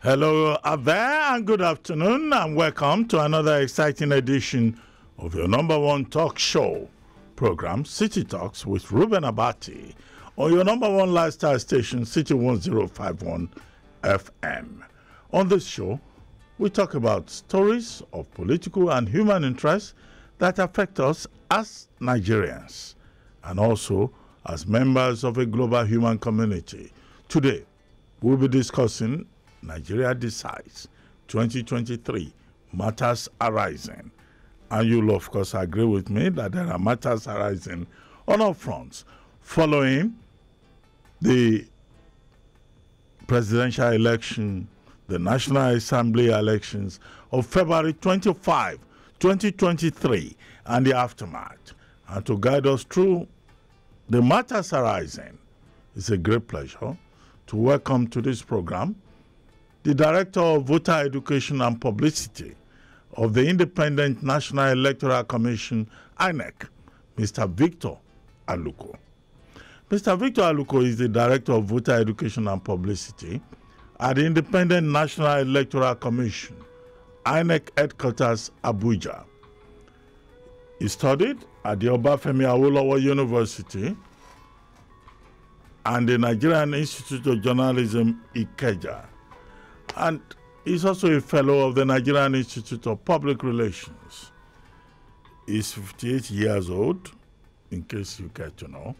Hello out there and good afternoon and welcome to another exciting edition of your number one talk show program, City Talks with Reuben ABATI, on your number one lifestyle station, City 1051 FM. On this show, we talk about stories of political and human interest that affect us as Nigerians and also as members of a global human community. Today, we'll be discussing Nigeria Decides 2023 Matters Arising. And you'll, of course, agree with me that there are matters arising on all fronts following the presidential election, the National Assembly elections of February 25, 2023, and the aftermath. And to guide us through the matters arising, it's a great pleasure to welcome to this program the Director of Voter Education and Publicity of the Independent National Electoral Commission, INEC, Mr. Victor ALUKO. Mr. Victor ALUKO is the Director of Voter Education and Publicity at the Independent National Electoral Commission, INEC headquarters, Abuja. He studied at the Obafemi Awolowo University and the Nigerian Institute of Journalism, Ikeja. And he's also a fellow of the Nigerian Institute of Public Relations. He's 58 years old, in case you care to know.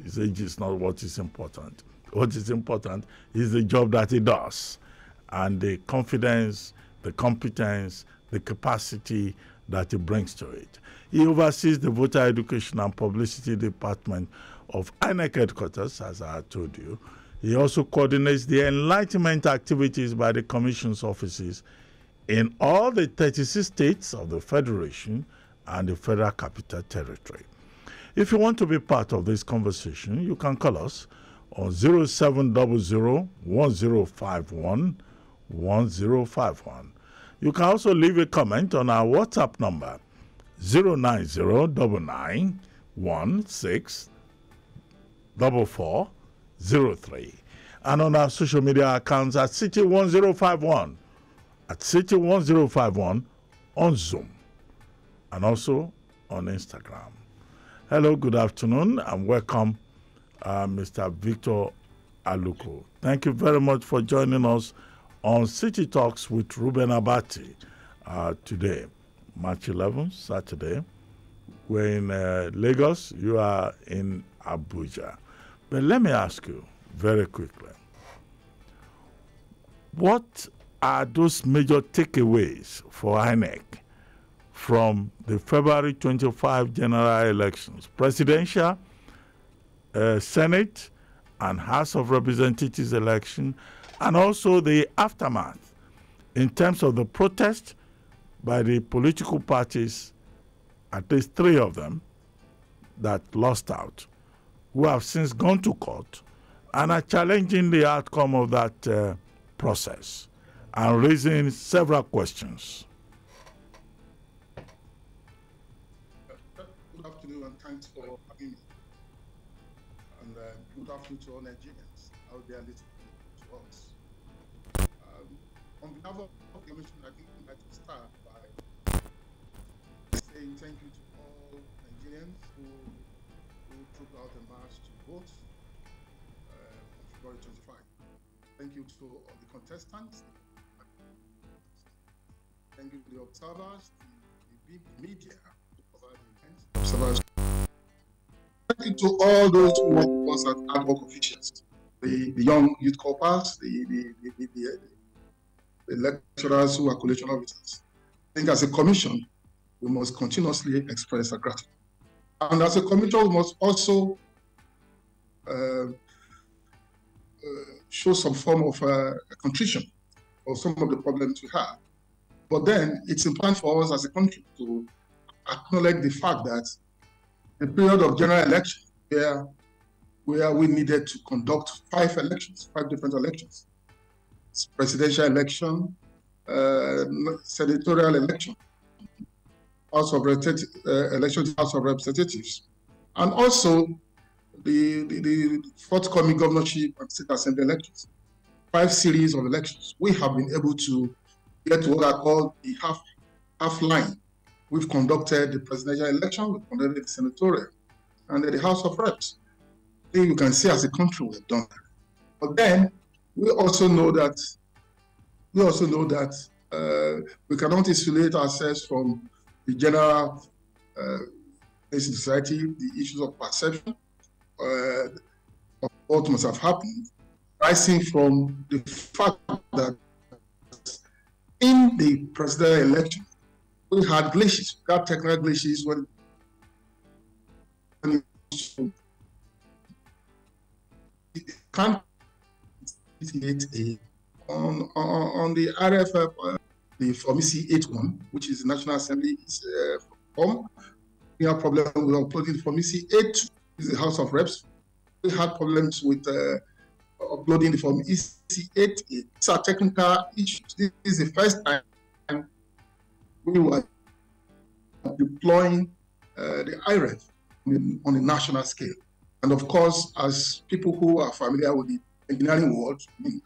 His age is not what is important. What is important is the job that he does and the confidence, the competence, the capacity that he brings to it. He oversees the Voter Education and Publicity Department of INEC headquarters, as I told you. He also coordinates the enlightenment activities by the Commission's offices in all the 36 states of the Federation and the Federal Capital Territory. If you want to be part of this conversation, you can call us on 0700-1051-1051. You can also leave a comment on our WhatsApp number 09099164403 and on our social media accounts at City1051, at City1051 on Zoom and also on Instagram. Hello, good afternoon and welcome, Mr. Victor ALUKO. Thank you very much for joining us on City Talks with Reuben ABATI today, March 11th, Saturday. We're in Lagos, you are in Abuja. But let me ask you very quickly, what are those major takeaways for INEC from the February 25 general elections, presidential, Senate, and House of Representatives election, and also the aftermath in terms of the protest by the political parties, at least 3 of them, that lost out, who have since gone to court and are challenging the outcome of that process and raising several questions. Good afternoon and thanks for having me. And good afternoon to all Nigerians out there listening to us. On behalf of the Commission, I think I'd like to start by saying thank you to all Nigerians who took out a march to vote on February 25. Thank you to all the contestants. Thank you to the observers, the big media to cover the events. Observers. Thank you to all those who work with us as ad hoc officials, the young youth corpers, the lecturers who are collation officers. I think as a commission, we must continuously express our gratitude. And as a commission, we must also show some form of contrition of some of the problems we have. But then it's important for us as a country to acknowledge the fact that the period of general election, where we needed to conduct 5 different elections, presidential election, senatorial election, House of elections, House of Representatives, and also the forthcoming governorship and state assembly elections. 5 series of elections, we have been able to get to what I call the half line. We've conducted the presidential election, we've conducted the senatorial, and the House of Reps. I think you can see as a country we've done that. But then we also know that we cannot isolate ourselves from the general society, the issues of perception of what must have happened, rising from the fact that in the presidential election, we had glitches, we had technical glitches when it can't on the RFF, the Form C81, which is the National Assembly's form. We have problems with uploading the Form C82, is the House of Reps. We had problems with uploading the Form EC88. These are technical issues. This is the first time we were deploying the IREF on a national scale. And of course, as people who are familiar with the engineering world,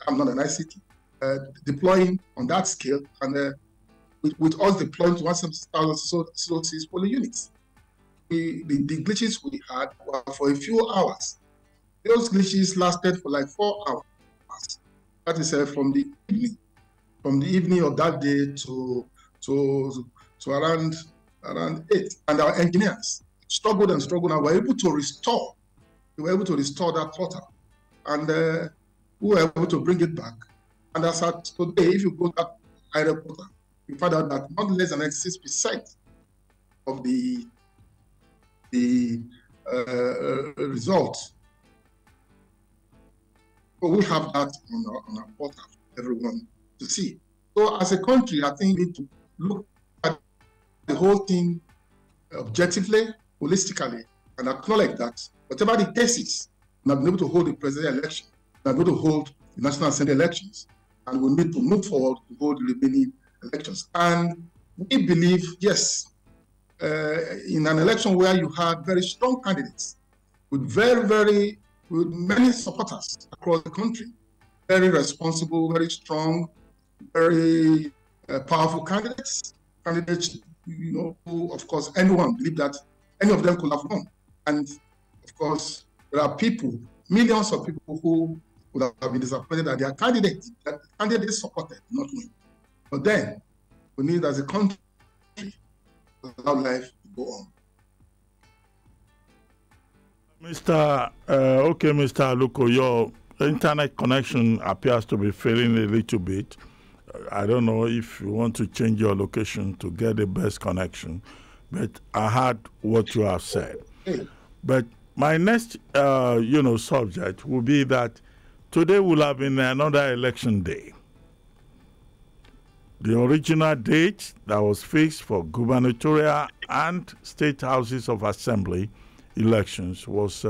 I'm not an ICT, deploying on that scale, and with us deploying to 1,000 polling units. The glitches we had were for a few hours. Those glitches lasted for like 4 hours. That is from the evening of that day to around 8. And our engineers struggled and were able to restore. They were able to restore that portal, and we were able to bring it back. And as at today, if you go to that IREF portal, you find out that not less than 96% of the results. So we have that on our portal for everyone to see. So as a country, I think we need to look at the whole thing objectively, holistically, and acknowledge that whatever the case is, we have been able to hold the presidential election, we have been able to hold the National Assembly elections, and we need to move forward to hold the remaining elections. And we believe, yes, in an election where you had very strong candidates with with many supporters across the country, very responsible, very strong, very powerful candidates, who, of course, anyone believed that any of them could have won. And of course, there are people, millions of people who would have been disappointed that their candidate supported not win. But then, we need as a country to allow life to go on. Mr. ALUKO, your internet connection appears to be failing a little bit. I don't know if you want to change your location to get the best connection, but I heard what you have said. But my next, subject will be that today will have been another election day. The original date that was fixed for gubernatorial and state houses of assembly elections was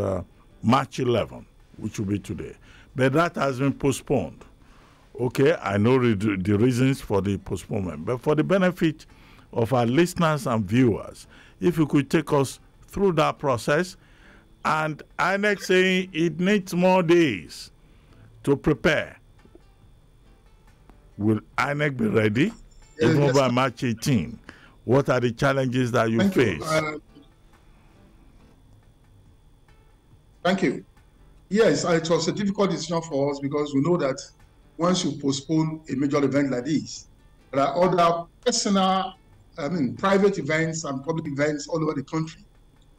March 11, which will be today. But that has been postponed. Okay, I know the reasons for the postponement, but for the benefit of our listeners and viewers, if you could take us through that process, and INEC saying it needs more days to prepare. Will INEC be ready even by March 18? What are the challenges that you face? Thank you. Yes, it was a difficult decision for us because we know that once you postpone a major event like this, there are other private events and public events all over the country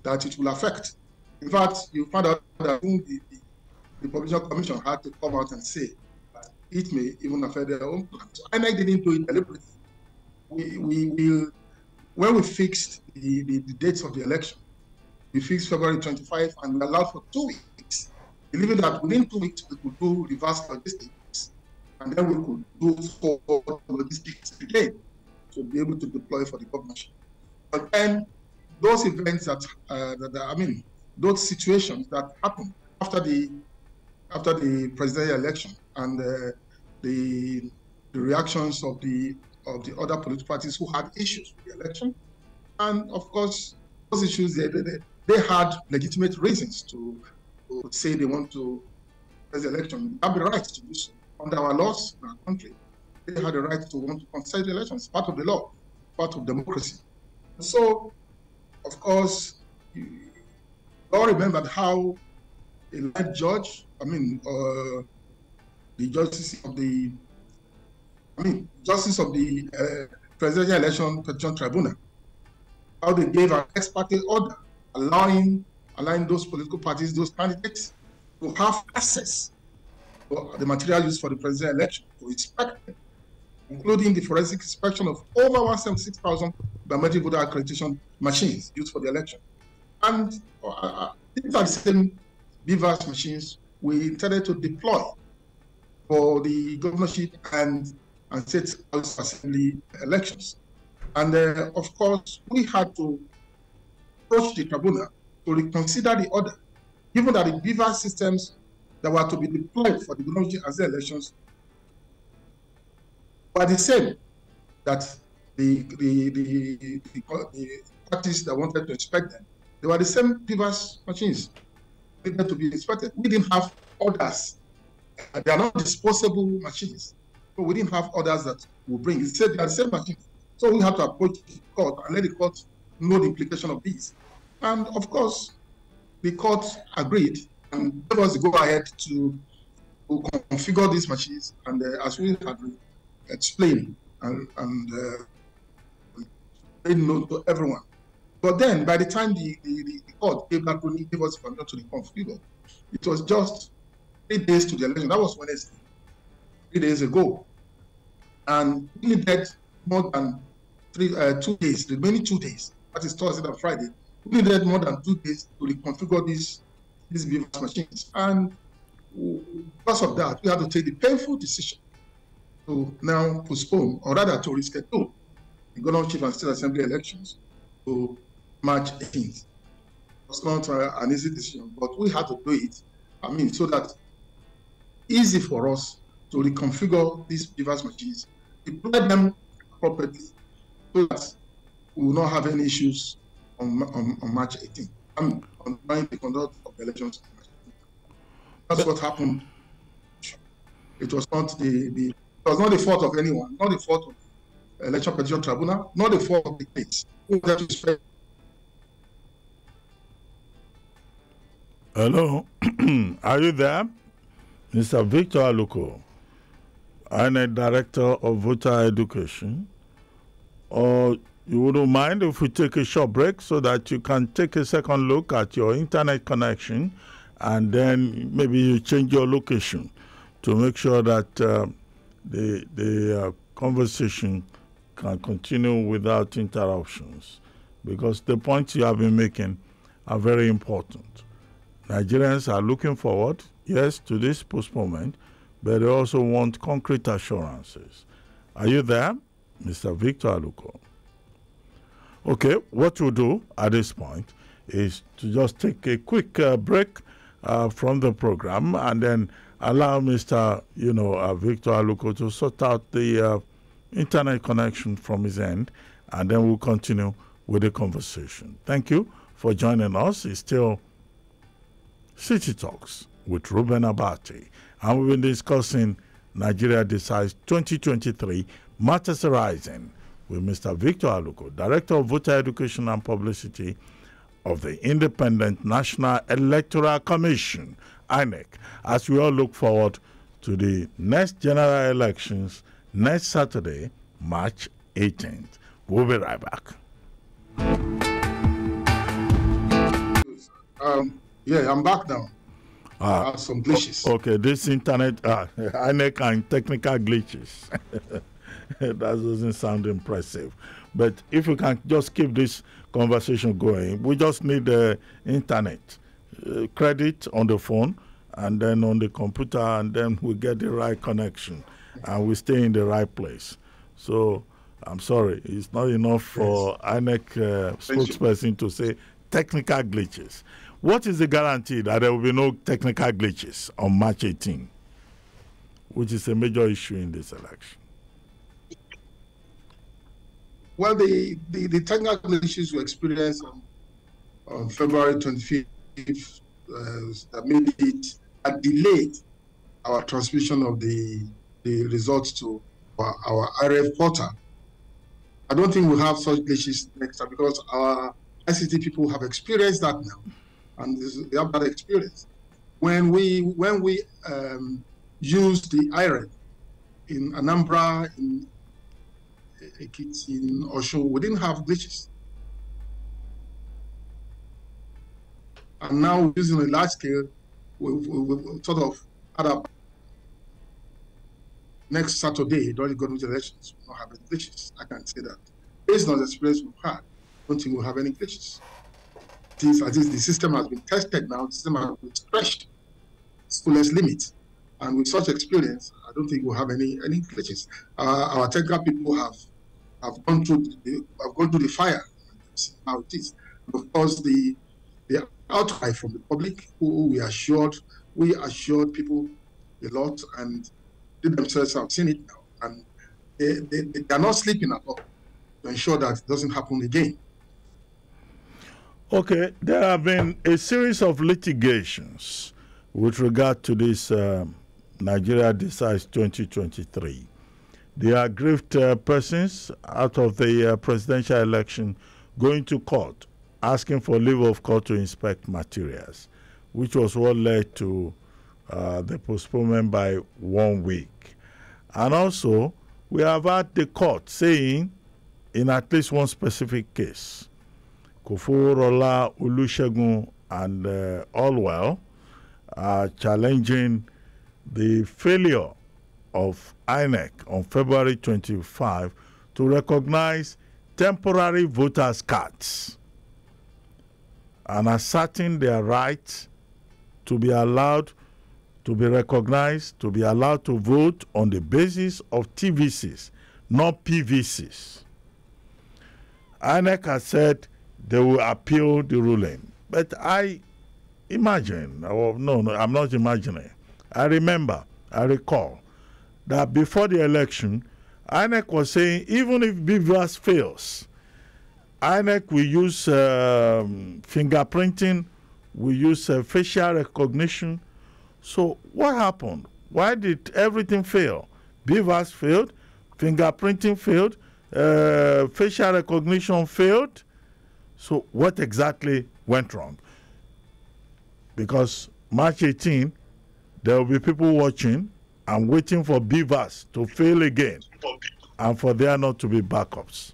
that it will affect. In fact, you found out that the Provincial Commission had to come out and say that it may even affect their own plans. So INEC didn't do it deliberately. When we fixed the dates of the election, we fixed February 25 and we allowed for 2 weeks, believing that within 2 weeks we could do reverse logistics, and then we could do forward logistics again to be able to deploy for the governorship. But then those events those situations that happened after the presidential election and the reactions of the other political parties who had issues with the election, and of course those issues they had legitimate reasons to say they want to press the election. They have the right to do so under our laws in our country, they had the right to want to contest the elections, part of the law, part of democracy. So, of course, you all remembered how a light judge, the justice of the Presidential Election Petition Tribunal, how they gave an ex parte order allowing those political parties, those candidates, to have access to the material used for the presidential election, to inspect them, including the forensic inspection of over 176,000 biometric voter accreditation machines used for the election. And these are the same BVAS machines we intended to deploy for the governorship and state house assembly elections. And of course, we had to approach the tribunal to reconsider the order, given that the BVAS systems that were to be deployed for the governorship and state elections were the same that the parties that wanted to inspect them. They were the same BVAS machines needed to be inspected. We didn't have orders. They are not disposable machines. So we didn't have orders that will bring. It said they are the same machines. So we have to approach the court and let the court know the implication of these. And of course, the court agreed and gave us the go-ahead to configure these machines. And as we had explained and made known to everyone. But then, by the time the court gave that ruling, gave us permission to reconfigure, it was just 3 days to the election. That was Wednesday, 3 days ago. And we needed more than 2 days, the remaining 2 days, that is Thursday and Friday. We needed more than 2 days to reconfigure these BVAS machines. And because of that, we had to take the painful decision to now postpone, or rather to reschedule, the governorship and state assembly elections to March 18th. It was not an easy decision, but we had to do it. So that easy for us to reconfigure these BVAS machines, deploy them appropriately, so that we will not have any issues on March 18th. On the conduct of the elections. That's what happened. It was not the fault of anyone, not the fault of the Election Petition Tribunal, not the fault of the states. Hello, are you there? Mr. Victor ALUKO, INEC Director of Voter Education. Or you wouldn't mind if we take a short break so that you can take a second look at your internet connection, and then maybe you change your location to make sure that the conversation can continue without interruptions, because the points you have been making are very important. Nigerians are looking forward, yes, to this postponement, but they also want concrete assurances. Are you there, Mr. Victor ALUKO? Okay, what we'll do at this point is to just take a quick break from the program, and then allow Mr. Victor ALUKO to sort out the internet connection from his end, and then we'll continue with the conversation. Thank you for joining us. It's still City Talks with REUBEN ABATI, and we've been discussing Nigeria Decides 2023 Matters Arising with Mr. Victor ALUKO, Director of Voter Education and Publicity of the Independent National Electoral Commission, INEC, as we all look forward to the next general elections next Saturday, March 18th. We'll be right back. Yeah, I'm back now. I have some glitches. Okay, this internet, INEC and technical glitches. That doesn't sound impressive. But if you can just keep this conversation going, we just need the internet, credit on the phone, and then on the computer, and then we get the right connection, and we stay in the right place. So I'm sorry, it's not enough for INEC spokesperson to say technical glitches. What is the guarantee that there will be no technical glitches on March 18, which is a major issue in this election? Well, the technical glitches we experienced on February 25th that made it delayed our transmission of the results to our RF portal. I don't think we'll have such glitches next time because our ICT people have experienced that now, and they have that experience. When we use the IREF in Anambra, in Ekiti, in Osho, we didn't have glitches. And now using a large scale, we sort of had up next Saturday during the government elections, we don't have any glitches. I can say that. Based on the experience we've had, I don't think we'll have any glitches. At least the system has been tested now, the system has been stretched its fullest limit. And with such experience, I don't think we'll have any glitches. Our technical people have gone through the fire. How it is. Of course, the outcry from the public, who we assured people a lot, and they themselves have seen it now, and they are not sleeping at all to ensure that it doesn't happen again. Okay, there have been a series of litigations with regard to this Nigeria Decides 2023. The aggrieved persons out of the presidential election going to court, asking for leave of court to inspect materials, which was what led to the postponement by 1 week. And also, we have had the court saying, in at least one specific case, Koforola, Olusegun, and Allwell are challenging the failure of INEC on February 25 to recognize temporary voters' cards and asserting their right to be allowed to be recognized, to be allowed to vote on the basis of TVCs, not PVCs. INEC has said they will appeal the ruling. But I imagine, no, I'm not imagining. I recall that before the election, INEC was saying even if BVAS fails, INEC will use fingerprinting, will use facial recognition. So what happened? Why did everything fail? BVAS failed, fingerprinting failed, facial recognition failed. So what exactly went wrong? Because March 18, there will be people watching and waiting for BVAS to fail again and for there not to be backups.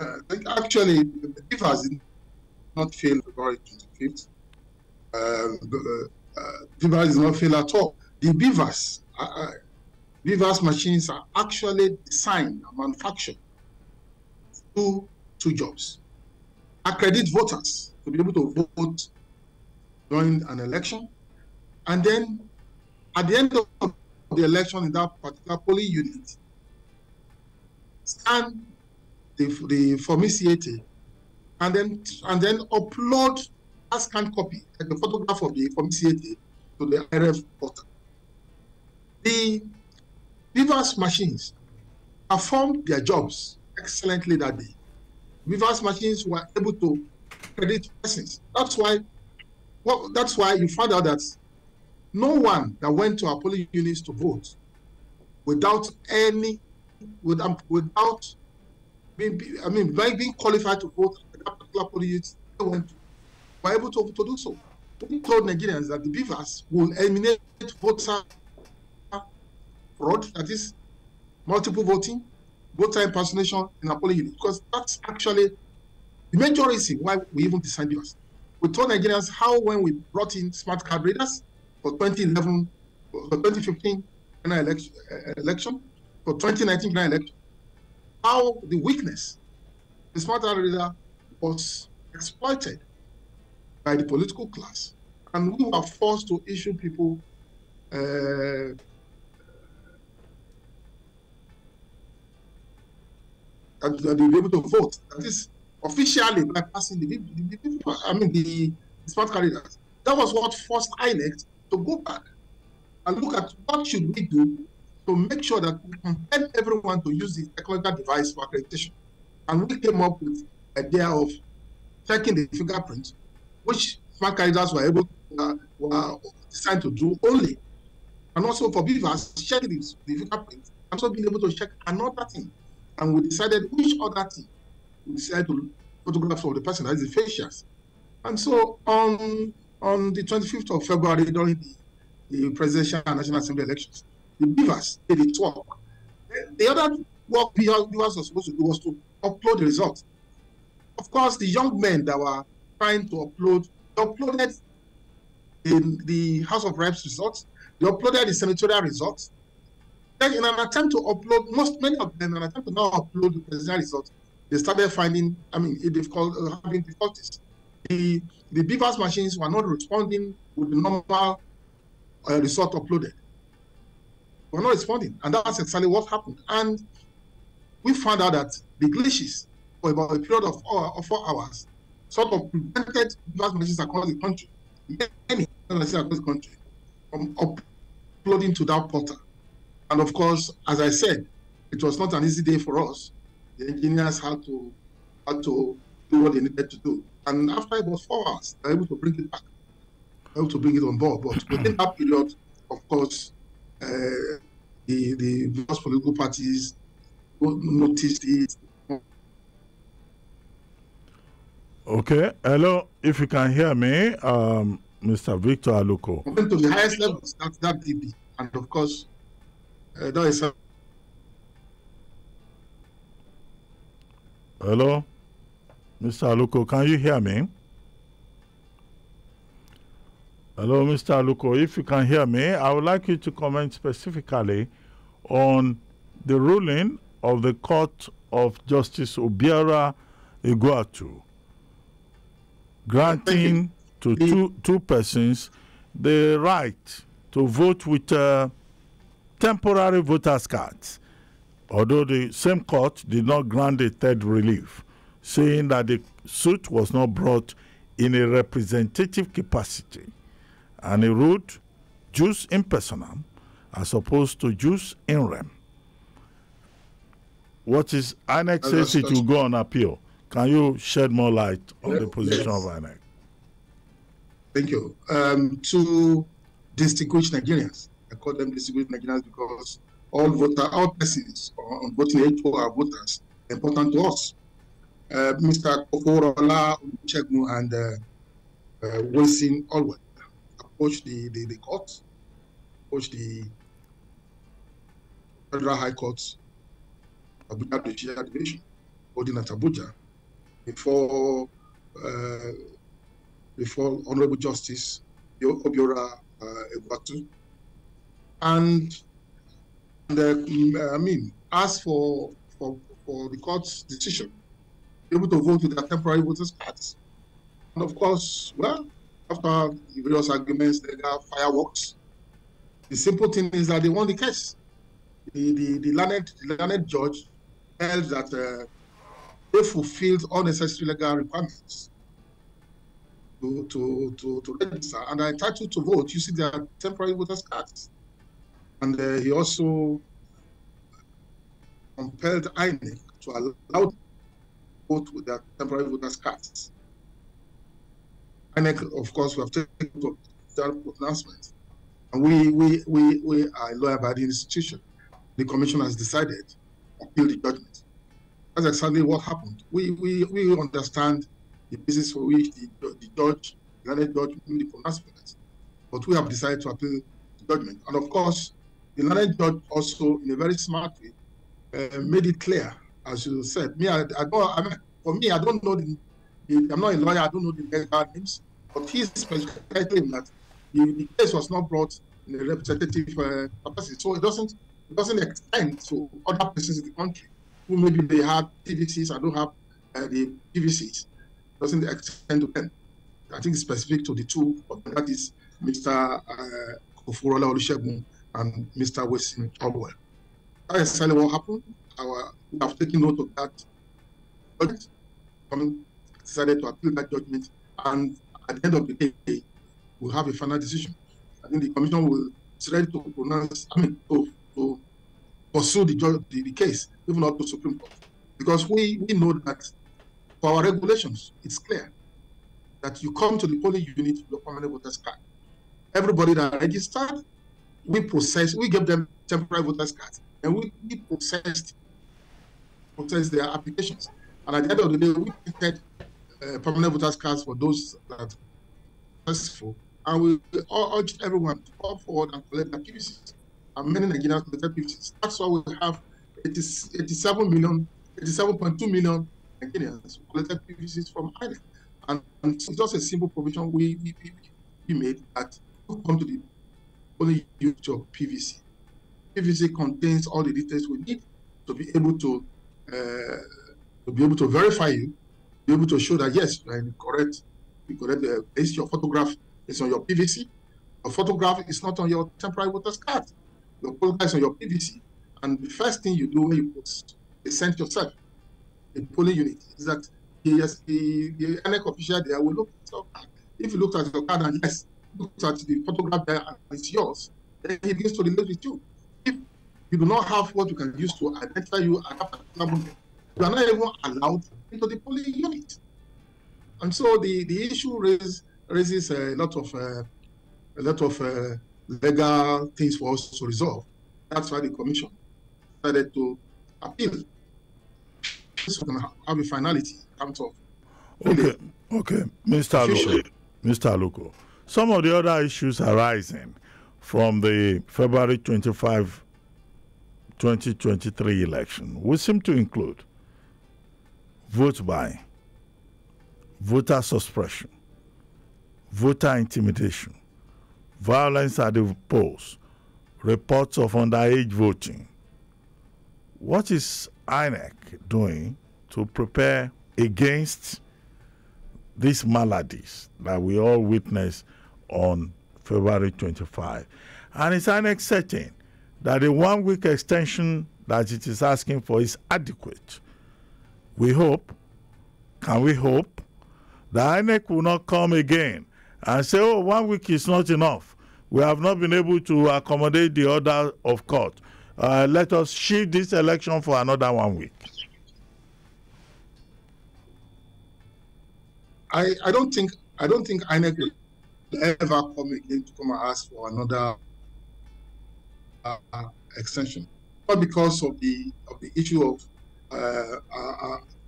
Actually, the BVAS did not fail February 25th. BVAS did not fail at all. The BVAS machines are actually designed and manufactured to do two jobs. Accredit voters to be able to vote during an election, and then at the end of the election in that particular polling unit, scan the formiciate and then upload a scanned copy, like the photograph of the formiciate, to the RF portal. The BVAS machines performed their jobs excellently that day. BVAS machines were able to credit persons. That's why you found out that no one that went to our polling units to vote without being qualified to vote at that particular polling unit, they were able to do so. We told Nigerians that the BVAS will eliminate voter fraud, that is multiple voting, voter impersonation in our polling unit, because that's actually the major reason why we even designed BVAS. We told Nigerians how when we brought in smart card readers for 2011, for 2015 election, for 2019 election, how the weakness, the smart card reader was exploited by the political class, and we were forced to issue people and they'll be able to vote. That is officially bypassing the smart card readers. That was what forced INEC to go back and look at what should we do to make sure that we can help everyone to use the technological device for accreditation. And we came up with the idea of checking the fingerprint, which smart card readers were able to designed to do only. And also for beavers, checking the fingerprint, and also being able to check another thing. And we decided which other thing. We decided to photograph of the person, that is the facials. And so on the 25th of February, during the presidential and national assembly elections, the beavers did its work. The other work beavers were supposed to do was to upload the results. Of course, the young men that were trying to upload, they uploaded the House of Reps results, they uploaded the senatorial results. Then in an attempt to upload, many of them, in an attempt to now upload the presidential results, they started finding, having difficulties. The beavers machines were not responding with the normal result uploaded. We're not responding, and that's exactly what happened. And we found out that the glitches for about a period of 4 hours sort of prevented beavers machines across the country, many machines across the country, from uploading to that portal. And of course, as I said, it was not an easy day for us. The engineers had to do what they needed to do. And after about 4 hours, they were able to bring it back, able to bring it on board. But within that period, of course, the various political parties noticed it. Okay. Hello, if you can hear me, Mr. Victor ALUKO. Went to the highest levels, that DB. And of course, that is a... Hello, Mr. ALUKO, can you hear me? Hello, Mr. ALUKO, if you can hear me, I would like you to comment specifically on the ruling of the Court of Justice Obiora Iguatu, granting to two persons the right to vote with temporary voters' cards, although the same court did not grant a third relief, saying that the suit was not brought in a representative capacity, and it ruled jus in personam as opposed to jus in rem. What is INEC says it will go on appeal. Can you shed more light on the position of INEC? Thank you. To distinguish Nigerians, I call them distinguished Nigerians because all persons on voting age are voters, important to us. Mr. Koforola Olusegun and Wilson Alwell approached the court, approached the Federal High Court, Abuja Judicial Division, holding at Abuja, before Honorable Justice Obiora Iguatu, and asked for the court's decision, able to vote with their temporary voters' cards. And of course, well, after the various arguments, there are fireworks. The simple thing is that they won the case. The learned judge held that they fulfilled all necessary legal requirements to register and are entitled to vote using their temporary voters' cards. And he also compelled INEC to allow them to vote with their temporary voters' cards. INEC, of course, we have taken to that pronouncement. And we are a law-abiding institution. The commission has decided to appeal the judgment. That's exactly what happened. We understand the basis for which the judge, the learned judge, made the pronouncement. But we have decided to appeal the judgment. And of course, the learned judge also, in a very smart way, made it clear, as you said. For me, I don't know I'm not a lawyer, I don't know the legal names, but he specifically claimed that the case was not brought in a representative capacity. So it doesn't extend to other persons in the country who maybe they have PVCs and don't have the PVCs. It doesn't extend to them. I think it's specific to the two, that is Mr. Koforola Olusegun and Mr. Wilson Alwell. That is exactly what happened. We have taken note of that judgment. Decided to appeal that judgment, and at the end of the day, we'll have a final decision. I think the commission will be ready to pronounce, to pursue the case, even up to Supreme Court, because we know that for our regulations, it's clear that you come to the polling unit with your permanent voters card. everybody that registered, we gave them temporary voters cards, and we processed their applications. And at the end of the day, we printed permanent voters cards for those that were successful. And we urged everyone to come forward and collect their PVCs. And many Nigerians collected PVCs. That's why we have 87.2 million Nigerians who collected PVCs from INEC. And it's just a simple provision we made that will come to the only use of PVC. PVC contains all the details we need to be able to verify you, be able to show that yes, you are in the correct. It's your photograph is on your PVC. Your photograph is not on your temporary voter's card. Your photograph is on your PVC. And the first thing you do when you post, send yourself a polling unit is that the INEC official there will look at your card. If you look at your card and yes, look at the photograph there and it's yours, then he begins to relate with you. If you do not have what you can use to identify you at that particular moment, you are not even allowed into the polling unit. And so the issue raises a lot of legal things for us to resolve. That's why the commission decided to appeal. This will have a finality in terms of. Okay, Mr. ALUKO. Some of the other issues arising from the February 25, 2023 election would seem to include vote buying, voter suppression, voter intimidation, violence at the polls, reports of underage voting. What is INEC doing to prepare against these maladies that we all witnessed on February 25? And is INEC certain that the 1 week extension that it is asking for is adequate? Can we hope that INEC will not come again and say, oh, 1 week is not enough. We have not been able to accommodate the order of court. Let us shift this election for another 1 week. I don't think INEC will ever come again to come and ask for another extension, not because of the issue of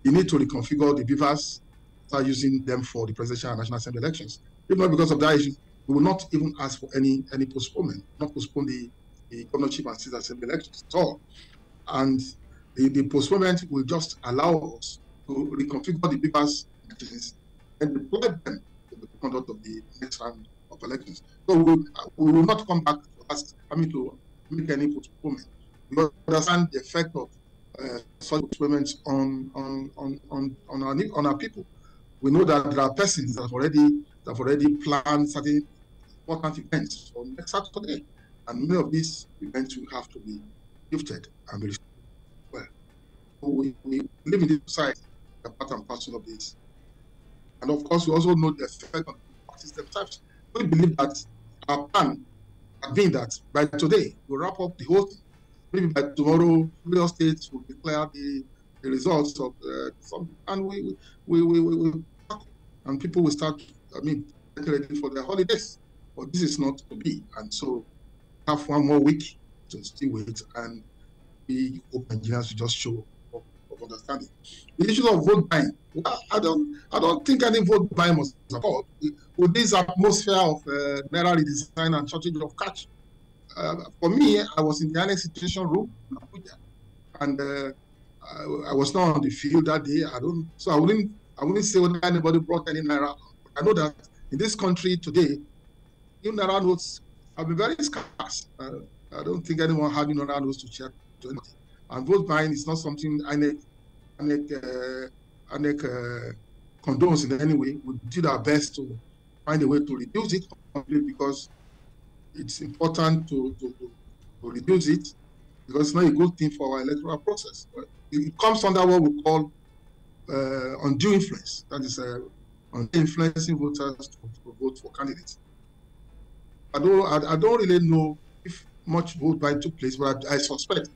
you need to reconfigure the beavers, start using them for the presidential and national assembly elections. If not because of that issue, we will not even ask for any postponement, not postpone the governorship and state assembly elections at all. And the postponement will just allow us to reconfigure the beavers and deploy them to the conduct of the next round of elections. So we will not come back to ask, to make any postponement. We understand the effect of such postponements on our people. We know that there are persons that have already planned certain important events for next Saturday, and many of these events will have to be gifted and be well. So we live in this society, a part and parcel of this. And of course, we also know the effect on the system types. We believe that our plan has been that by today, we'll wrap up the whole thing. Maybe by tomorrow, various states will declare the results of some, and we and people will start, getting ready for their holidays. But this is not to be. And so have 1 more week to still wait, and we hope Nigerians will just show of understanding. The issue of vote buying, well, I don't think any vote buying must support. With this atmosphere of naira redesign and shortage of cash, for me, I was in the INEC situation room in Abuja, and I was not on the field that day. I wouldn't say whether anybody brought any naira. I know that in this country today, new naira notes have been very scarce. I don't think anyone had new naira notes to check. And vote buying is not something INEC condones in any way. We did our best to find a way to reduce it because it's important to reduce it, because it's not a good thing for our electoral process. It comes under what we call undue influence. That is, influencing voters to vote for candidates. I don't really know if much vote buying took place, but I suspect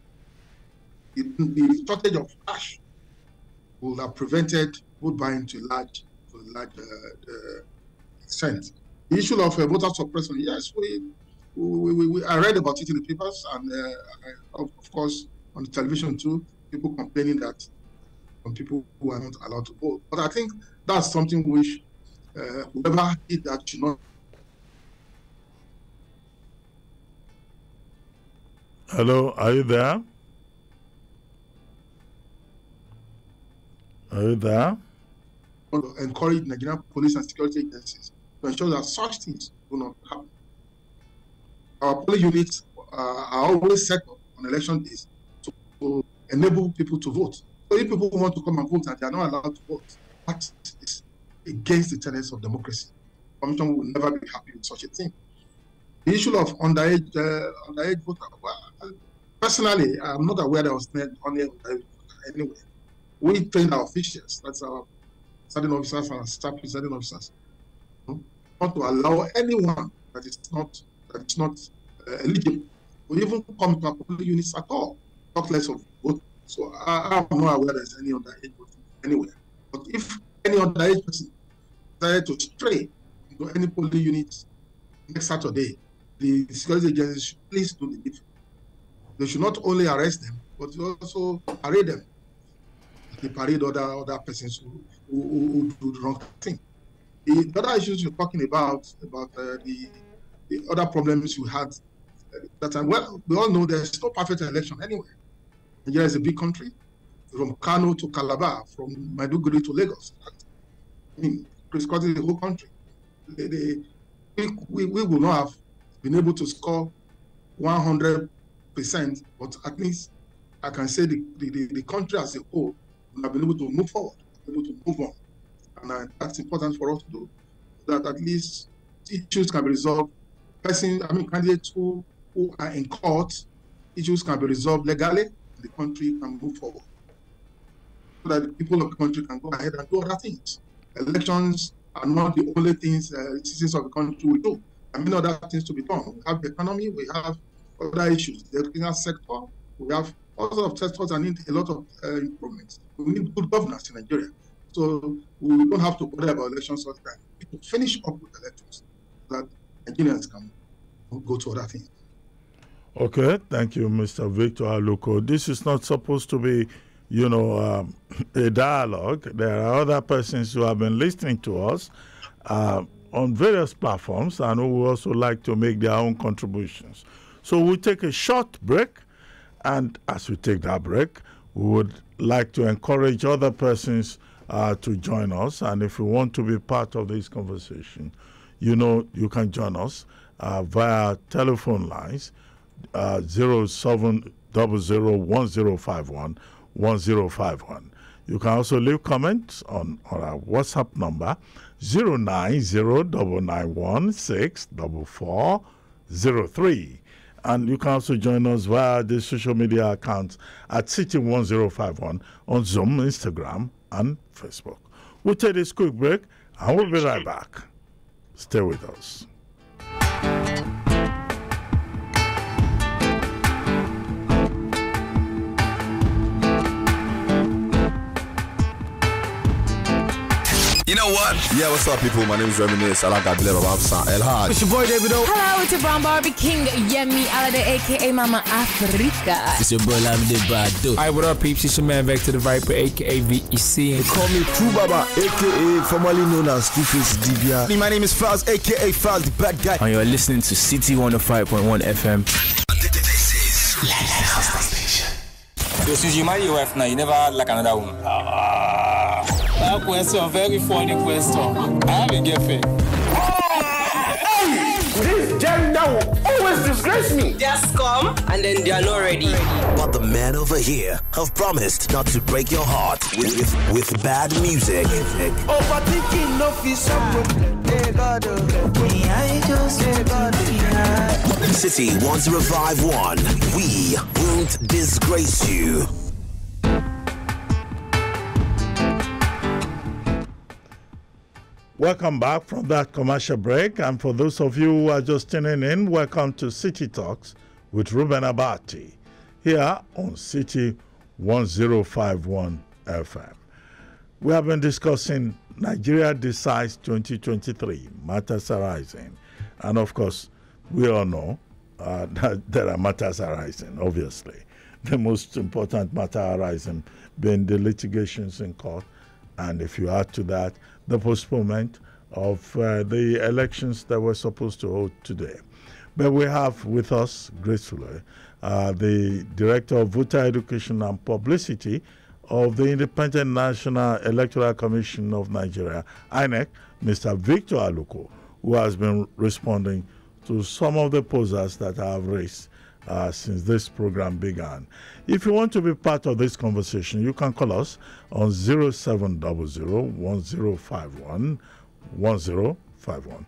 the shortage of cash would have prevented vote buying to a large extent. The issue of voter suppression, yes, I read about it in the papers, and of course on the television too, people complaining that some people who are not allowed to vote. But I think that's something which whoever did that should not. Hello, are you there? Are you there? Encourage Nigerian police and security agencies to ensure that such things do not happen. Our police units are always set up on election days to enable people to vote. So if people want to come and vote and they are not allowed to vote, that is against the tenets of democracy. The Commission will never be happy with such a thing. The issue of underage voter, well, personally, I'm not aware that I was only underage voter anyway. We train our officials, that's our certain officers and staff presiding officers, not to allow anyone that is not eligible to even come to our police units at all, talk less of voting. So I'm not aware there's any underage voting anywhere. But if any underage person decided to stray into any police unit next Saturday, the security agencies should please do the needful. They should not only arrest them, but also parade them. They parade other persons who do the wrong thing. The other issues you're talking about the other problems you had that time. Well, we all know there's no perfect election anywhere. Nigeria is a big country, from Kano to Calabar, from Maiduguri to Lagos. I mean, crisscrossing the whole country. We will not have been able to score 100%, but at least I can say the country as a whole will have been able to move forward, able to move on. And that's important for us to do, that at least issues can be resolved. Candidates who are in court, issues can be resolved legally, and the country can move forward. So that the people of the country can go ahead and do other things. Elections are not the only things citizens of the country will do. There are many other things to be done. We have the economy, we have other issues, the educational sector, we have all sorts of sectors that need a lot of improvements. We need good governance in Nigeria. So we don't have to bother about elections all the time. We can finish up with elections so that Nigerians can go to other things. Okay, thank you, Mr. Victor ALUKO. This is not supposed to be, a dialogue. There are other persons who have been listening to us on various platforms and who would also like to make their own contributions. So we'll take a short break, and as we take that break, we would like to encourage other persons to join us. And if you want to be part of this conversation, you can join us via telephone lines 07001051. You can also leave comments on our WhatsApp number 09099164403. And you can also join us via the social media accounts at City1051 on Zoom, Instagram, and Facebook. We'll take this quick break and we'll be right back. Stay with us. You know what? Yeah, what's up, people? My name is REUBEN. It's your boy David O. Hello, it's your brown Barbie King Yemi Alade, aka Mama Africa. It's your boy Lamide Bado. Hi, what up, peeps? It's your man Vector the Viper, aka VEC. They call me True Baba, aka formerly known as Two-Face Divya. My name is Faz, aka Faz the Bad Guy. And you're listening to City 105.1 FM. This is Lifestyle Station. So since you marry your wife now, you never like another woman? That question, very funny question. I have a girlfriend. Hey! This gender will always disgrace me. They are scum and then they are not ready. But the men over here have promised not to break your heart with bad music. Overthinking no fees. City 1051. We won't disgrace you. Welcome back from that commercial break. And for those of you who are just tuning in, welcome to City Talks with REUBEN ABATI here on City 1051 FM. We have been discussing Nigeria Decides 2023, matters arising. And of course, we all know that there are matters arising, obviously. The most important matter arising being the litigations in court. And if you add to that, the postponement of the elections that were supposed to hold today. But we have with us, gracefully, the Director of Voter Education and Publicity of the Independent National Electoral Commission of Nigeria, INEC, Mr. Victor ALUKO, who has been responding to some of the posers that I have raised since this program began. If you want to be part of this conversation, you can call us on 0700-1051-1051,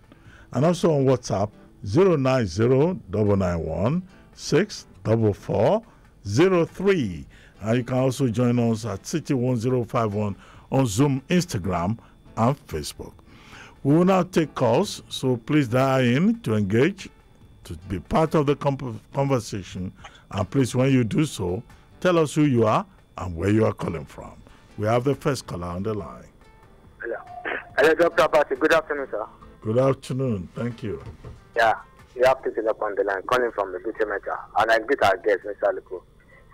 and also on WhatsApp 090-991-64403. And you can also join us at City 1051 on Zoom, Instagram, and Facebook. We will now take calls, so please dial in to engage, to be part of the conversation. And please, when you do so, tell us who you are and where you are calling from. We have the first caller on the line. Hello, Dr. Abati. Good afternoon, sir. Good afternoon. Thank you. Yeah, you have to sit up on the line, calling from the Beauty Matter. And I greet our guest, Mr. ALUKO.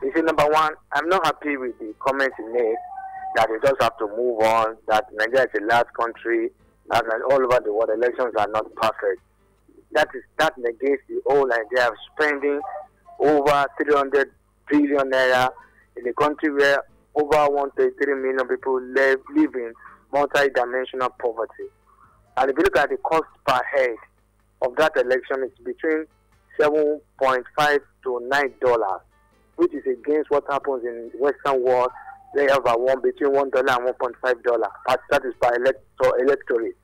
You see, number one, I'm not happy with the comments he made that we just have to move on, that Nigeria is a large country, and all over the world elections are not perfect. That negates the whole idea of spending over 300 billion naira in a country where over 1.3 million people live in multi-dimensional poverty. And if you look at the cost per head of that election, it's between $7.5 to $9, which is against what happens in the Western world. They have between $1 and $1.5. That is per electorate.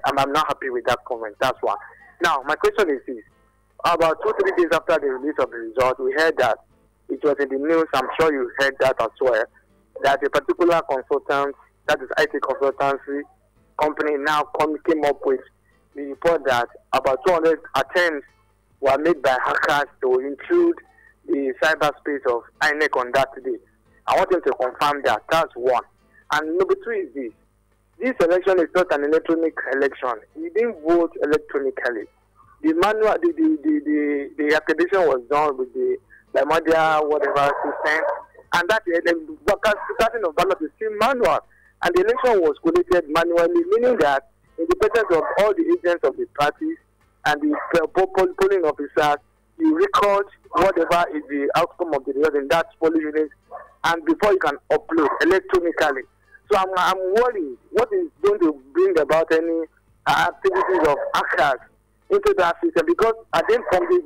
I'm not happy with that comment. That's why. Now, my question is this. About 2-3 days after the release of the result, we heard that it was in the news, I'm sure you heard that as well, that a particular consultant, that is IT consultancy company, now came up with the report that about 200 attempts were made by hackers to intrude the cyberspace of INEC on that day. I want him to confirm that. That's one. And number two is this. This election is not an electronic election. We didn't vote electronically. The manual, the accreditation was done with the media whatever system, and that the casting of ballot is still manual, and the election was collated manually, meaning that in the presence of all the agents of the parties and the polling officers, you record whatever is the outcome of the result in that polling unit, and before you can upload electronically. So I'm worried what is going to bring about any activities of hackers into that system, because I think from the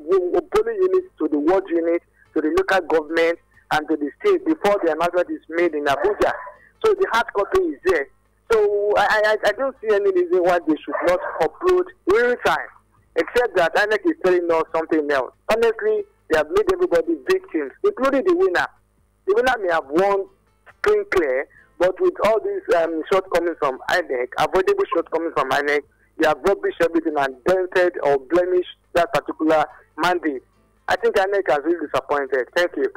polling unit to the ward unit to the local government and to the state before the announcement is made in Abuja. So the hard copy is there. So I don't see any reason why they should not upload real time, except that INEC is telling us something else. Honestly, they have made everybody victims, including the winner. The winner may have won clean clear, but with all these shortcomings from INEC, avoidable shortcomings from INEC, they have rubbish everything and dented or blemished that particular mandate. I think INEC has really disappointed. Thank you.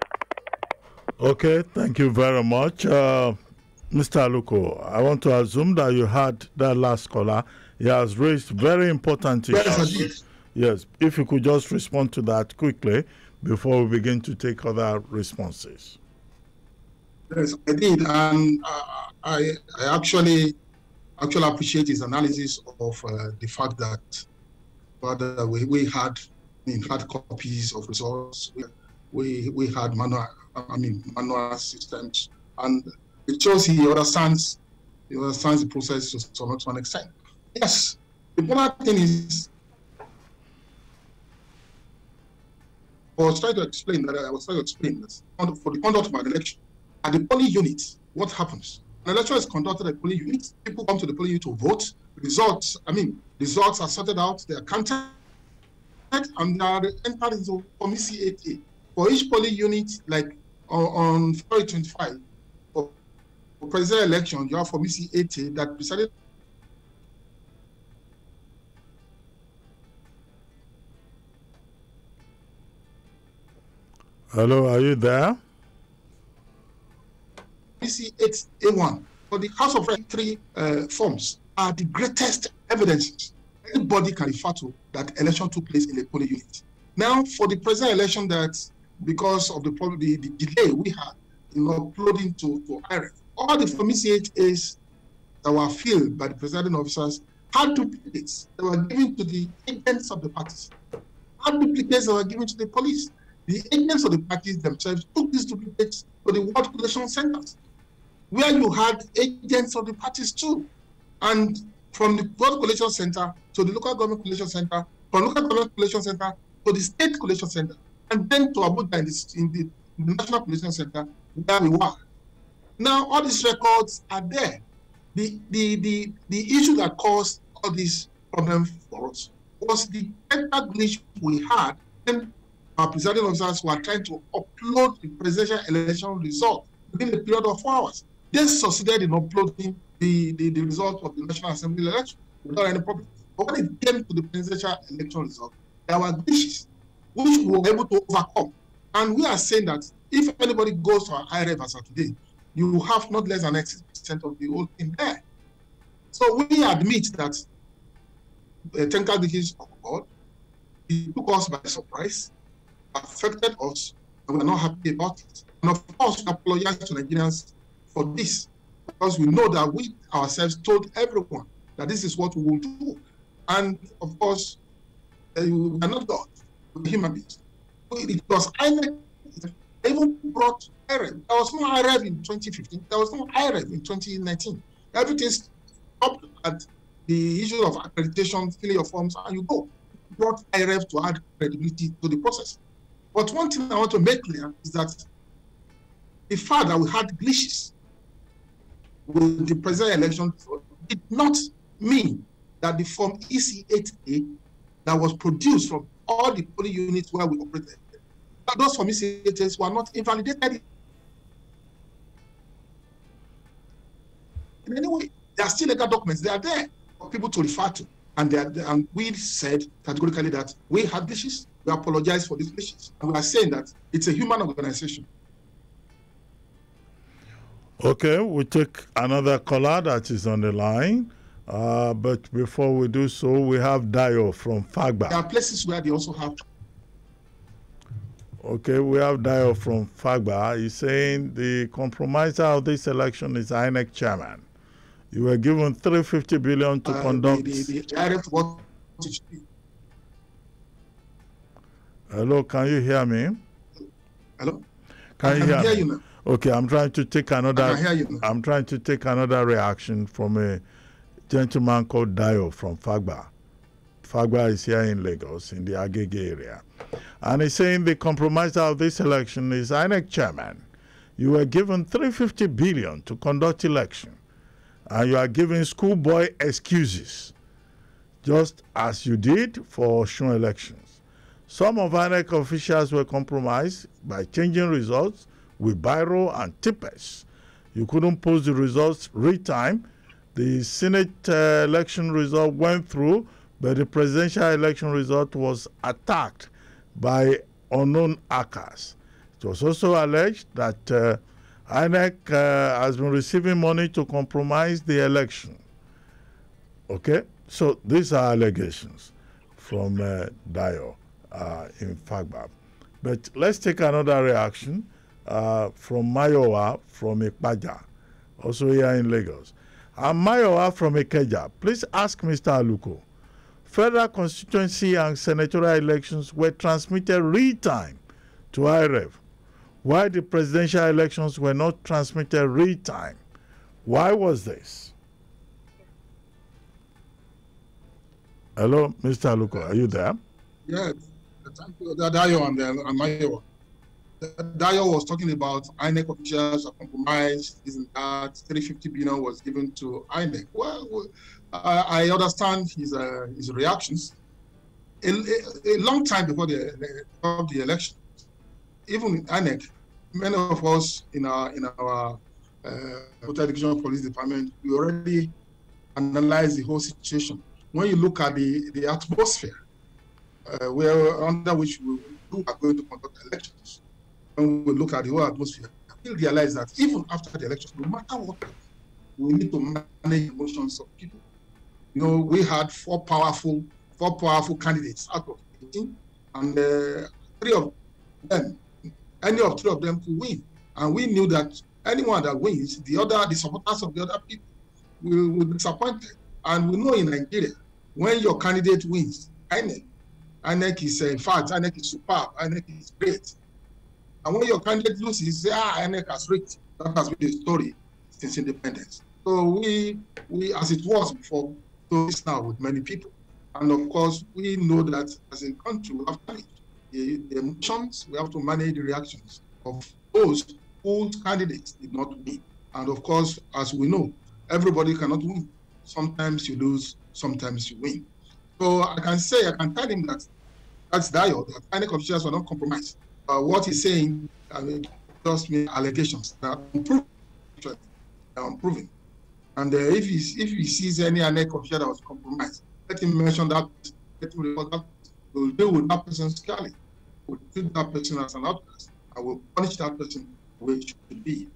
Okay, thank you very much. Mr. ALUKO, I want to assume that you heard that last caller. He has raised very important issues. Yes, if you could just respond to that quickly before we begin to take other responses. Yes, I did, and I actually appreciate his analysis of the fact that we had hard copies of results. We had manual systems, and it shows he understands the process to an extent. Yes, the important thing is, I was trying to explain that for the conduct of an election at the polling unit, what happens? An election is conducted at the polling unit. People come to the polling unit to vote. Results are sorted out. They are counted, and they are entered into Committee 8A. For each polling unit, like on February 25, for presidential election, you have Committee 8A that decided. Hello, are you there? Committee 8A1 the House of Reps 3 forms are the greatest evidences anybody can refer to that election took place in a polling unit. Now, for the president election, that because of the delay we had in uploading to IREF, all the Form EC8As that were filled by the presiding officers had duplicates that were given to the agents of the parties, had duplicates that were given to the police. The agents of the parties themselves took these duplicates to the ward collation centers, where you had agents of the parties too. And from the ward collation center to the local government collation center, from local government collation center to the state collation center, and then to Abuja in the national collation center where we were. Now all these records are there. The issue that caused all these problems for us was the technical glitch we had when our presiding officers were trying to upload the presidential election result within a period of 4 hours. They succeeded in uploading the result of the National Assembly election without any problem. But when it came to the presidential election result, there were glitches which we were able to overcome. And we are saying that if anybody goes to our IREF as of today, you have not less than 60% of the whole thing there. So we admit that the technical glitches occurred. It took us by surprise, affected us, and we're not happy about it. And of course, we apologize to Nigerians for this, because we know that we ourselves told everyone that this is what we will do. And of course, we are not God, we're human beings. It was INEC that even brought IREF. There was no IREF in 2015, there was no IREF in 2019. Everything stopped at the issue of accreditation, filling your forms, and you go. Brought IREF to add credibility to the process. But one thing I want to make clear is that the fact that we had glitches with the presidential election did not mean that the Form EC8A that was produced from all the polling units where we operated, that those Form EC8As were not invalidated in any way. They are still legal documents. They are there for people to refer to. And we said categorically that we had glitches. We apologize for these glitches. And we are saying that it's a human organization. Okay, we take another caller that is on the line. But before we do so, we have Dayo from Fagba. There are places where they also have. Okay, we have Dayo from Fagba. He's saying the compromiser of this election is INEC chairman. You were given 350 billion to conduct. Hello, can you hear me? Hello. Can you hear me? You now. Okay, I'm trying to take another. I can hear you now. I'm trying to take another reaction from a gentleman called Dayo from Fagba. Fagba is here in Lagos, in the Agege area, and he's saying the compromiser of this election is INEC chairman. You were given 350 billion to conduct election. And you are giving schoolboy excuses, just as you did for Osun elections. Some of INEC officials were compromised by changing results with biro and tippers. You couldn't post the results real-time. The Senate election result went through, but the presidential election result was attacked by unknown hackers. It was also alleged that INEC has been receiving money to compromise the election. Okay, so these are allegations from Dayo in Fagba. But let's take another reaction from Mayowa from Ikpaja, also here in Lagos. And Mayowa from Ikeja, please ask Mr. ALUKO. Federal constituency and senatorial elections were transmitted real-time to IREF. Why the presidential elections were not transmitted real-time? Why was this? Hello, Mr. ALUKO, are you there? Yeah, thank you. Dayo and Mayowa. Dayo was talking about INEC officials are compromised, isn't that 350 billion was given to INEC. Well, I understand his reactions. A long time before the election, even in INEC, many of us in our voter education police department, we already analyzed the whole situation. When you look at the atmosphere under which we are going to conduct elections, when we look at the whole atmosphere, we realize that even after the election, no matter what, we need to manage emotions of people. You know, we had four powerful candidates out of 18, and three of them, any of three of them could win. And we knew that anyone that wins, the supporters of the other people will be disappointed. And we know in Nigeria, when your candidate wins, INEC is, in fact, INEC is superb, INEC is great. And when your candidate loses, INEC has rigged. That has been the story since independence. So we as it was before, so it's now with many people. And of course, we know that as a country, we have to manage the emotions, we have to manage the reactions of those whose candidates did not win. And of course, as we know, everybody cannot win. Sometimes you lose, sometimes you win. So I can tell him that that's Dio, that INEC officials were not compromised. What he's saying, just me allegations that are unproven. And if he sees any INEC official that was compromised, let him mention that, let him report that. We'll deal with that person squarely. We'll treat that person as an outcast. I will punish that person the way it should be.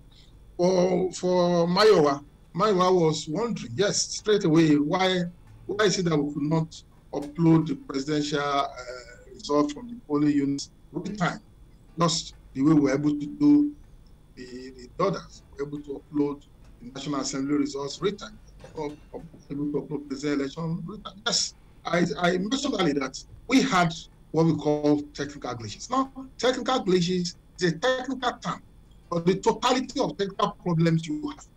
For Mayowa was wondering, yes, straight away, why is it that we could not upload the presidential result from the polling units every time? Just the way we were able to do the others, we were able to upload the National Assembly results every time, or able to upload the presidential election every time. Yes, I mentioned earlier that we had what we call technical glitches. Now, technical glitches is a technical term for the totality of technical problems you have.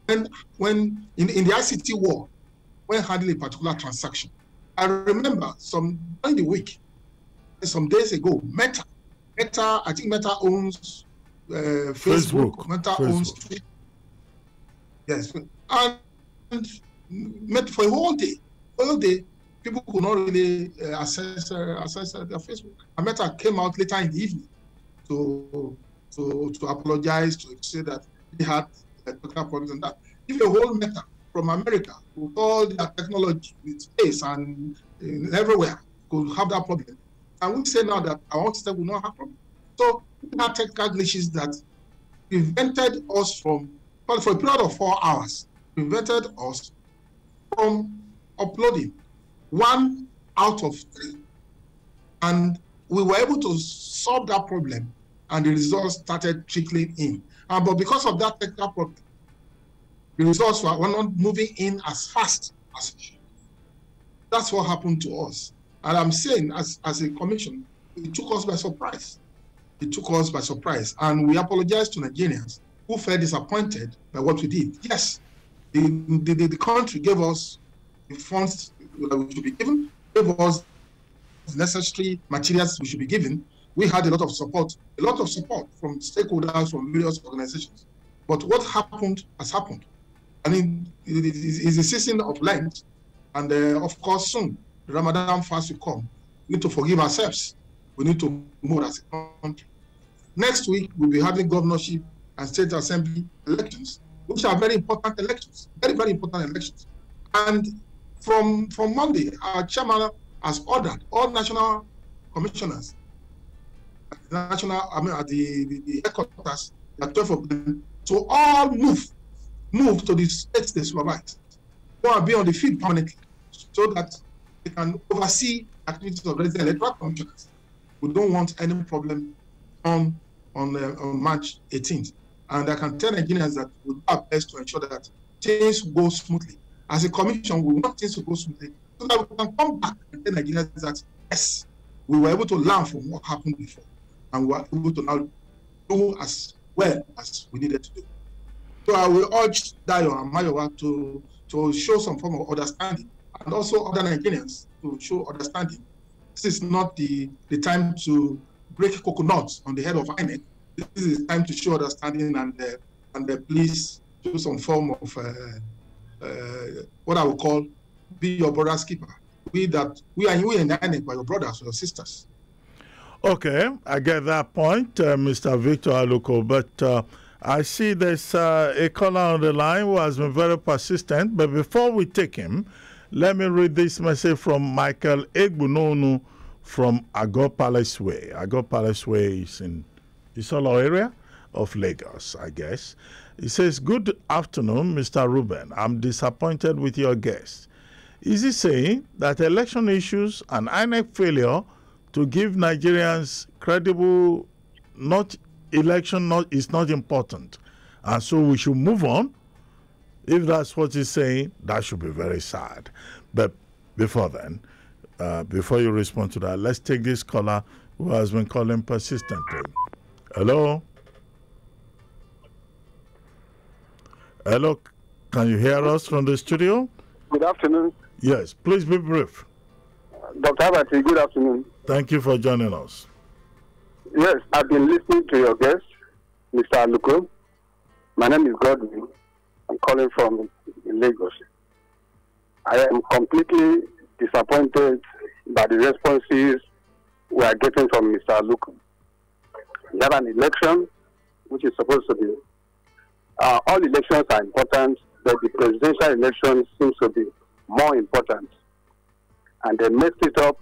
And when in the ICT war, when handling a particular transaction, I remember during the week, some days ago, Meta, I think Meta owns Facebook. Meta owns Twitter. Yes, and for a whole day, people could not really access their Facebook. And Meta came out later in the evening to apologize, to say that they had technical problems and that. If a whole Meta from America with all their technology, with space and everywhere could have that problem, and we say now that our own system will not have problem. So we had technical glitches that prevented us from, for a period of 4 hours, prevented us from uploading 1 out of 3. And we were able to solve that problem, and the results started trickling in. But because of that technical problem, the results were not moving in as fast as it should. That's what happened to us. And I'm saying, as a commission, it took us by surprise. It took us by surprise. And we apologize to Nigerians who felt disappointed by what we did. Yes, the country gave us the funds that we should be given, gave us the necessary materials we should be given. We had a lot of support from stakeholders, from various organizations. But what happened has happened. I mean, it is a season of Lent, and of course soon the Ramadan fast will come. We need to forgive ourselves. We need to move as a country. Next week, we'll be having governorship and state assembly elections, which are very important elections, very, very important elections. And from Monday, our chairman has ordered all national commissioners at the headquarters, there are 12 of them, to all move to the states they supervise, go and be on the field permanently, so that they can oversee activities of the electoral commissioners. We don't want any problem on March 18th. And I can tell Nigerians that we'll do our best to ensure that things go smoothly. As a commission, we want things to go smoothly, so that we can come back and tell Nigerians that, yes, we were able to learn from what happened before, and we were able to now do as well as we needed to do. So I will urge Dio and Mayowa to show some form of understanding, and also other Nigerians to show understanding. This is not the time to break coconuts on the head of INEC. This is time to show understanding and please do some form of what I would call be your brother's keeper. We in INEC are your brothers or your sisters. Okay, I get that point, Mr. Victor ALUKO, but I see there's a caller on the line who has been very persistent. But before we take him, let me read this message from Michael Egbunonu from Agor Palace Way. Agor Palace Way is in Isolo area. of Lagos, I guess. He says, good afternoon, Mr. Reuben. I'm disappointed with your guest. Is he saying that election issues and INEC failure to give Nigerians credible is not important, and so we should move on? If that's what he's saying, that should be very sad. But before then, before you respond to that, let's take this caller who has been calling persistently. Hello? Hello, can you hear us from the studio? Good afternoon. Yes, please be brief. Dr. Abati, good afternoon. Thank you for joining us. Yes, I've been listening to your guest, Mr. ALUKO. My name is Godwin. I'm calling from Lagos. I am completely disappointed by the responses we are getting from Mr. ALUKO. We have an election which is supposed to be, all elections are important, but the presidential election seems to be more important. And they messed it up.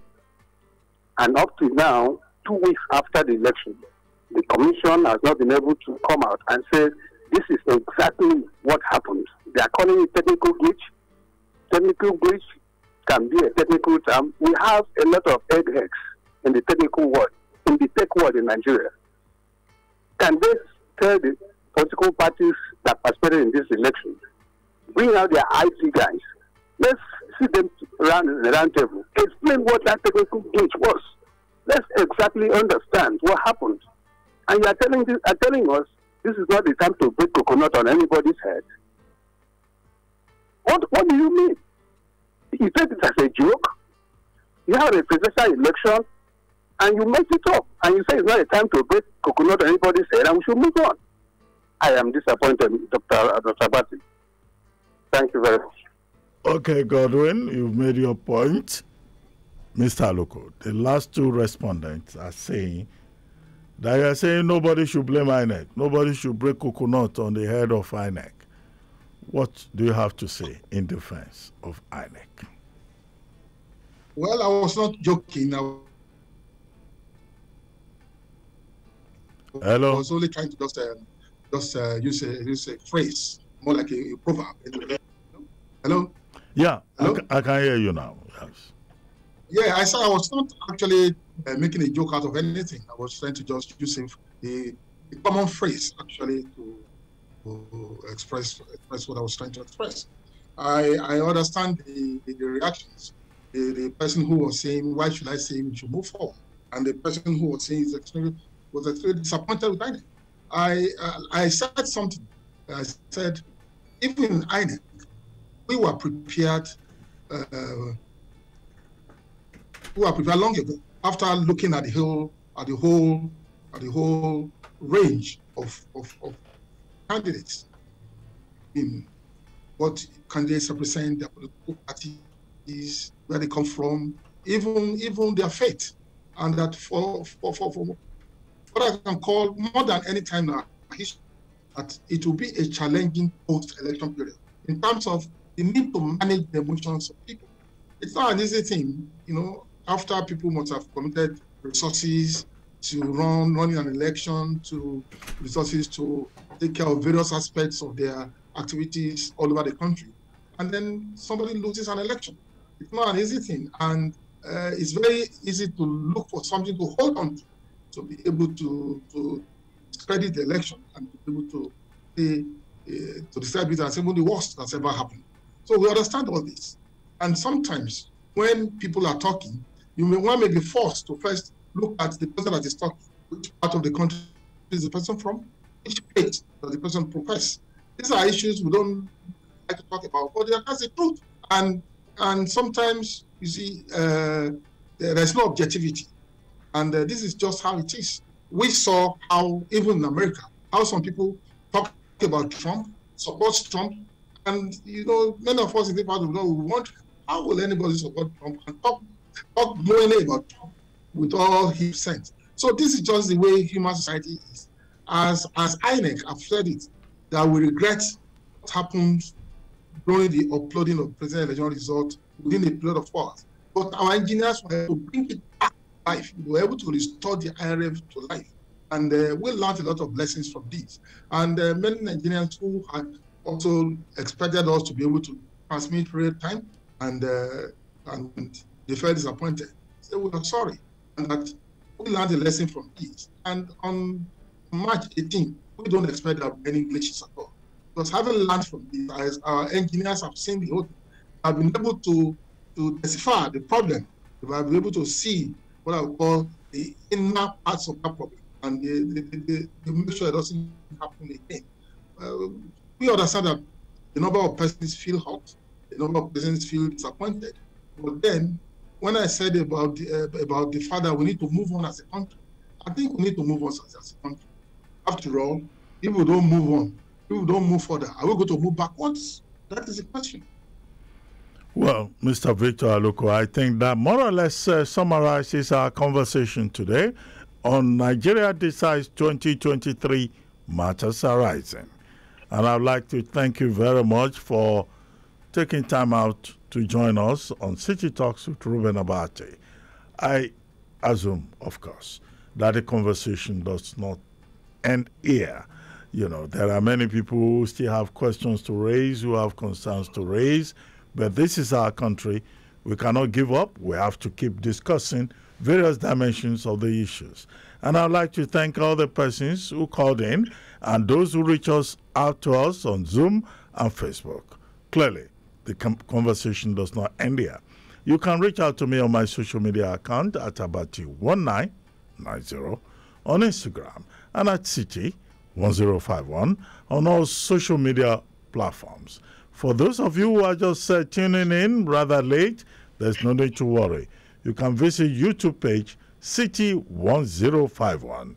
And up to now, 2 weeks after the election, the commission has not been able to come out and say, this is exactly what happened. They are calling it technical glitch. Technical glitch can be a technical term. We have a lot of eggheads in the technical world, in the tech world in Nigeria. Can they tell the political parties that participated in this election, bring out their IT guys, let's sit them around in the round table, explain what that technical glitch was. Let's exactly understand what happened. And you are telling us this is not the time to break coconut on anybody's head. What do you mean? You take it as a joke. You have a presidential election and you mess it up. And you say it's not a time to break coconut on anybody's head and we should move on. I am disappointed, Dr. Abati. Thank you very much. Okay, Godwin, you've made your point. Mr. ALUKO, the last two respondents are saying that you are saying nobody should blame INEC. Nobody should break coconut on the head of INEC. What do you have to say in defense of INEC? Well, I was not joking. Hello? I was only trying to just use a phrase, more like a proverb. Hello? Yeah, hello? I can hear you now. Yes. Yeah, I said I was not actually making a joke out of anything. I was trying to just use a common phrase, actually, to express what I was trying to express. I understand the reactions. The person who was saying, why should I say we should move forward? And the person who was saying was extremely disappointed with INEC. I said something. I said, even in INEC, we were prepared long ago after looking at the whole range of candidates. In what candidates represent, their political parties, where they come from, even their faith, and that for what I can call more than any time now, that it will be a challenging post-election period in terms of the need to manage the emotions of people. It's not an easy thing, after people must have committed resources to running an election, to resources to take care of various aspects of their activities all over the country. And then somebody loses an election. It's not an easy thing. And it's very easy to look for something to hold on to be able to discredit the election and to be able to describe it as even the worst that's ever happened. So we understand all this. And sometimes when people are talking, one may be forced to first look at the person that is talking. Which part of the country is the person from? Which faith does the person profess? These are issues we don't like to talk about, but that's the truth. And sometimes, you see, there's no objectivity. And this is just how it is. We saw how, even in America, how some people talk about Trump, support Trump, and, many of us in the party we want, how will anybody support Trump and talk knowingly about Trump with all his sense? So this is just the way human society is. As INEC have said it, that we regret what happened during the uploading of presidential election results within a period of hours. But our engineers were able to bring it back to life. We were able to restore the IRF to life. And we learned a lot of lessons from this. And many Nigerians who had also expected us to be able to transmit real time, and they felt disappointed. So we are sorry, and that we learned a lesson from this. And on March 18th, we don't expect there any glitches at all. Because having learned from this, as our engineers have seen the whole thing, have been able to decipher the problem. They have been able to see what I would call the inner parts of that problem, and they make sure it doesn't happen again. We understand that the number of persons feel hurt, the number of persons feel disappointed. But then, when I said about the fact that we need to move on as a country, I think we need to move on as a country. After all, if we don't move on, if we don't move further, are we going to move backwards? That is the question. Well, Mr. Victor ALUKO, I think that more or less summarizes our conversation today on Nigeria Decides 2023 Matters Arising. And I'd like to thank you very much for taking time out to join us on City Talks with Reuben ABATI. I assume, of course, that the conversation does not end here. You know, there are many people who still have questions to raise, who have concerns to raise, but this is our country. We cannot give up. We have to keep discussing various dimensions of the issues. And I'd like to thank all the persons who called in and those who reach us out to us on Zoom and Facebook. Clearly, the conversation does not end here. You can reach out to me on my social media account at ABATI1990 on Instagram and at City1051 on all social media platforms. For those of you who are just tuning in rather late, there's no need to worry. You can visit YouTube page City1051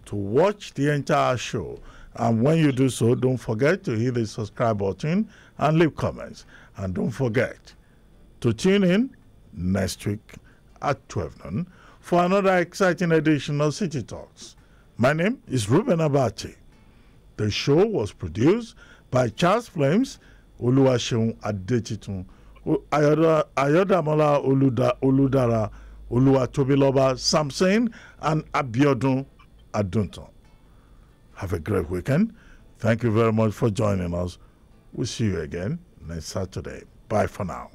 to watch the entire show. And when you do so, don't forget to hit the subscribe button and leave comments. And don't forget to tune in next week at 12 noon for another exciting edition of City Talks. My name is Reuben ABATI. The show was produced by Charles Flames, Oluwaseun Adetitun, Ayodamola Oludara, Oluwatobiloba Samson, and Abiodun Adunton. Have a great weekend. Thank you very much for joining us. We'll see you again next Saturday. Bye for now.